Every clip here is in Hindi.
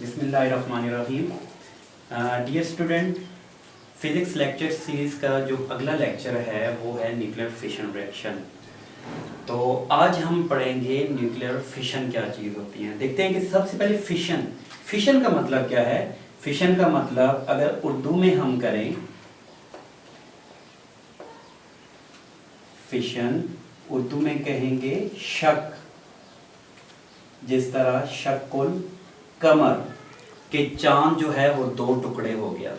बिस्मिल्लाहिर्रहमानिर्रहीम। Dear student, physics lecture series का जो अगला लेक्चर है वो है न्यूक्लियर फिशन रिएक्शन। तो आज हम पढ़ेंगे न्यूक्लियर फिशन क्या चीज़ होती है। देखते हैं कि सबसे पहले फिशन का मतलब क्या है। फिशन का मतलब अगर उर्दू में हम करें, फिशन उर्दू में कहेंगे शक, जिस तरह शक्कुल कमर के चांद जो है वो दो टुकड़े हो गया।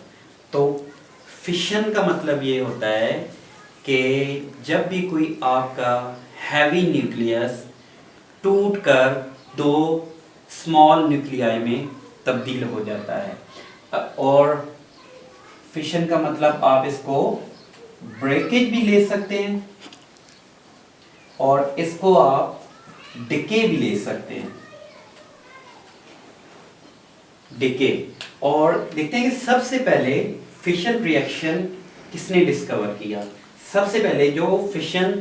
तो फिशन का मतलब ये होता है कि जब भी कोई आपका हैवी न्यूक्लियस टूटकर दो स्मॉल न्यूक्लियाई में तब्दील हो जाता है। और फिशन का मतलब आप इसको ब्रेकेज भी ले सकते हैं और इसको आप डिके भी ले सकते हैं, डिके। और देखते हैं कि सबसे पहले फिशन रिएक्शन किसने डिस्कवर किया। सबसे पहले जो फिशन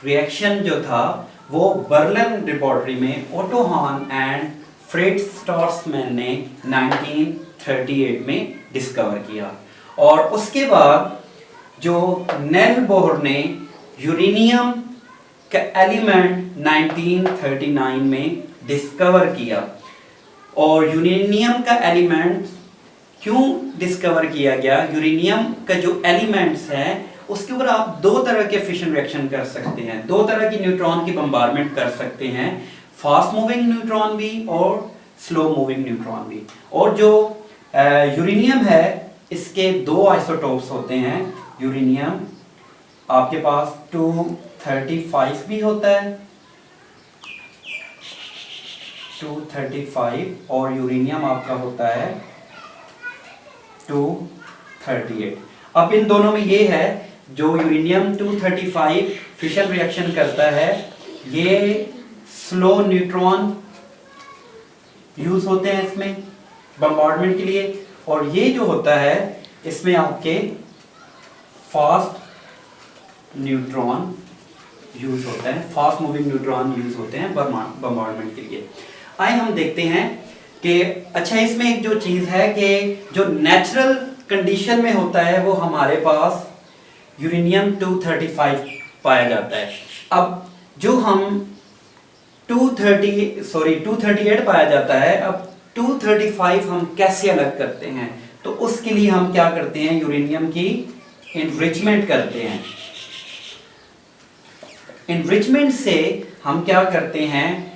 रिएक्शन जो था वो बर्लिन लेबोरेटरी में ओटो हान एंड फ्रिट्ज स्ट्रासमैन ने 1938 में डिस्कवर किया। और उसके बाद जो नेल बोहर ने यूरेनियम का एलिमेंट 1939 में डिस्कवर किया। और यूरेनियम का एलिमेंट क्यों डिस्कवर किया गया, यूरेनियम का जो एलिमेंट्स है उसके ऊपर आप दो तरह के फिशन रिएक्शन कर सकते हैं, दो तरह की न्यूट्रॉन की बम्बारमेंट कर सकते हैं, फास्ट मूविंग न्यूट्रॉन भी और स्लो मूविंग न्यूट्रॉन भी। और जो यूरेनियम है इसके दो आइसोटोप्स होते हैं। यूरेनियम आपके पास 235 भी होता है, 235, और यूरेनियम आपका होता है 238। अब इन दोनों में ये है, जो यूरेनियम 235 फिशन रिएक्शन करता है ये स्लो न्यूट्रॉन यूज होते हैं इसमें बम्बार्डमेंट के लिए, और ये जो होता है इसमें आपके फास्ट न्यूट्रॉन यूज होता है, फास्ट मूविंग न्यूट्रॉन यूज होते हैं बम्बार्डमेंट के लिए। आइए हम देखते हैं कि अच्छा इसमें एक जो चीज है कि जो नेचुरल कंडीशन में होता है वो हमारे पास यूरेनियम 235 पाया जाता है। अब जो हम 238 पाया जाता है, अब 235 हम कैसे अलग करते हैं, तो उसके लिए हम क्या करते हैं, यूरेनियम की एनरिचमेंट करते हैं। एनरिचमेंट से हम क्या करते हैं,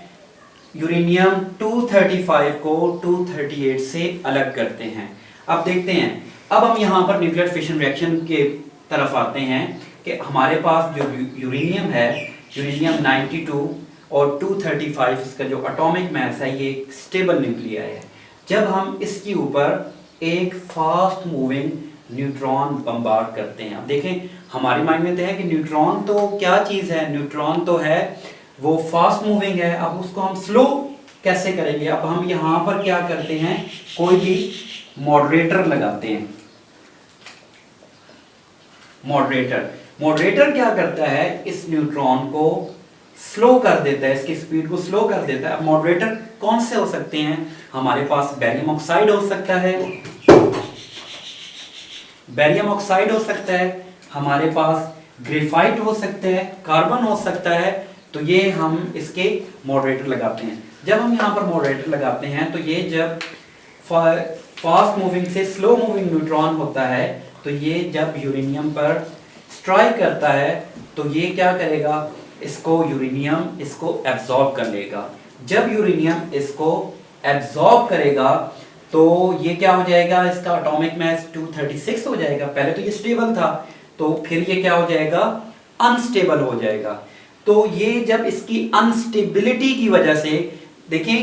यूरेनियम 235 को 238 से अलग करते हैं। अब देखते हैं, अब हम यहां पर न्यूक्लियर फिशन रिएक्शन के तरफ आते हैं कि हमारे पास जो यूरेनियम है, यूरेनियम 92 और 235, इसका जो एटॉमिक मास है ये एक स्टेबल न्यूक्लियाई है। जब हम इसके ऊपर एक फास्ट मूविंग न्यूट्रॉन बम्बार्ड करते हैं, अब देखें हमारे माइंड में तो है कि न्यूट्रॉन तो क्या चीज़ है, न्यूट्रॉन तो है वो फास्ट मूविंग है। अब उसको हम स्लो कैसे करेंगे। अब हम यहाँ पर क्या करते हैं, कोई भी मॉडरेटर लगाते हैं। मॉडरेटर क्या करता है, इस न्यूट्रॉन को स्लो कर देता है, इसकी स्पीड को स्लो कर देता है। अब मॉडरेटर कौन से हो सकते हैं, हमारे पास बैरियम ऑक्साइड हो सकता है, बैरियम ऑक्साइड हो सकता है, हमारे पास ग्रेफाइट हो सकता है, कार्बन हो सकता है। तो ये हम इसके मॉडरेटर लगाते हैं। जब हम यहाँ पर मॉडरेटर लगाते हैं तो ये जब फास्ट मूविंग से स्लो मूविंग न्यूट्रॉन होता है तो ये जब यूरेनियम पर स्ट्राइक करता है तो ये क्या करेगा, यूरेनियम इसको एब्जॉर्ब कर लेगा। जब यूरेनियम इसको एब्जॉर्ब करेगा तो ये क्या हो जाएगा, इसका एटॉमिक मास 236 हो जाएगा। पहले तो ये स्टेबल था, तो फिर ये क्या हो जाएगा, अनस्टेबल हो जाएगा। तो ये जब इसकी अनस्टेबिलिटी की वजह से, देखें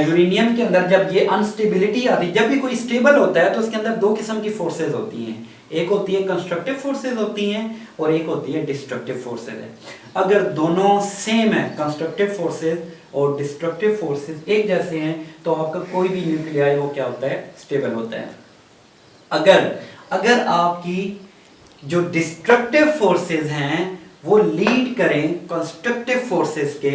यूरेनियम के अंदर जब ये अनस्टेबिलिटी आती, जब भी कोई स्टेबल होता है तो उसके अंदर दो किस्म की फोर्सेज होती हैं, एक होती है कंस्ट्रक्टिव फोर्सेज होती हैं और एक होती है डिस्ट्रक्टिव फोर्सेज है। अगर दोनों सेम है, कंस्ट्रक्टिव फोर्सेज और डिस्ट्रक्टिव फोर्सेज एक जैसे हैं, तो आपका कोई भी न्यूक्लियाई वो क्या होता है, स्टेबल होता है। अगर आपकी जो डिस्ट्रक्टिव फोर्सेज हैं वो लीड करें कंस्ट्रक्टिव फोर्सेस के,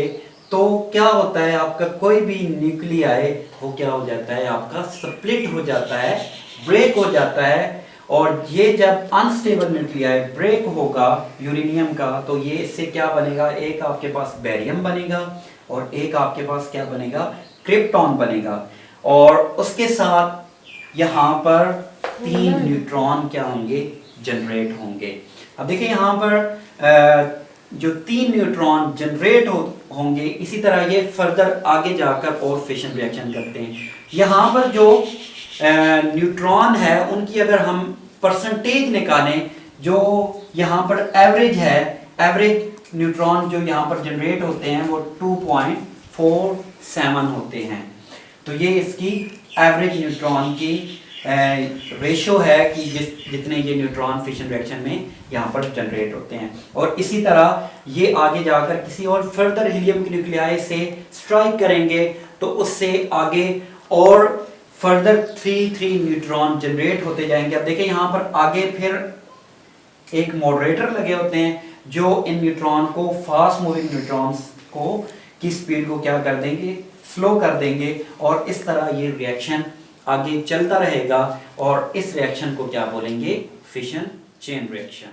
तो क्या होता है, आपका कोई भी न्यूक्लियाई वो क्या हो जाता है, आपका स्प्लिट हो जाता है, ब्रेक हो जाता है। और ये जब अनस्टेबल न्यूक्लियाई ब्रेक होगा यूरेनियम का, तो ये इससे क्या बनेगा, एक आपके पास बेरियम बनेगा और एक आपके पास क्या बनेगा, क्रिप्टॉन बनेगा। और उसके साथ यहाँ पर 3 न्यूट्रॉन क्या होंगे, जनरेट होंगे। अब देखिए यहाँ पर जो 3 न्यूट्रॉन जनरेट होंगे, इसी तरह ये फर्दर आगे जाकर और फिशन रिएक्शन करते हैं। यहाँ पर जो न्यूट्रॉन है उनकी अगर हम परसेंटेज निकालें, जो यहाँ पर एवरेज है, एवरेज न्यूट्रॉन जो यहाँ पर जनरेट होते हैं वो 2.47 होते हैं। तो ये इसकी एवरेज न्यूट्रॉन की रेशो है कि जितने ये न्यूट्रॉन फिशन रिएक्शन में यहाँ पर जनरेट होते हैं। और इसी तरह ये आगे जाकर किसी और फर्दर हीलियम की न्यूक्लियाई से स्ट्राइक करेंगे तो उससे आगे और फर्दर 3 न्यूट्रॉन जनरेट होते जाएंगे। अब देखिए यहाँ पर आगे फिर एक मॉडरेटर लगे होते हैं जो इन न्यूट्रॉन को, फास्ट मूविंग न्यूट्रॉन्स को की स्पीड को क्या कर देंगे, स्लो कर देंगे। और इस तरह ये रिएक्शन आगे चलता रहेगा और इस रिएक्शन को क्या बोलेंगे, फिशन चेन रिएक्शन।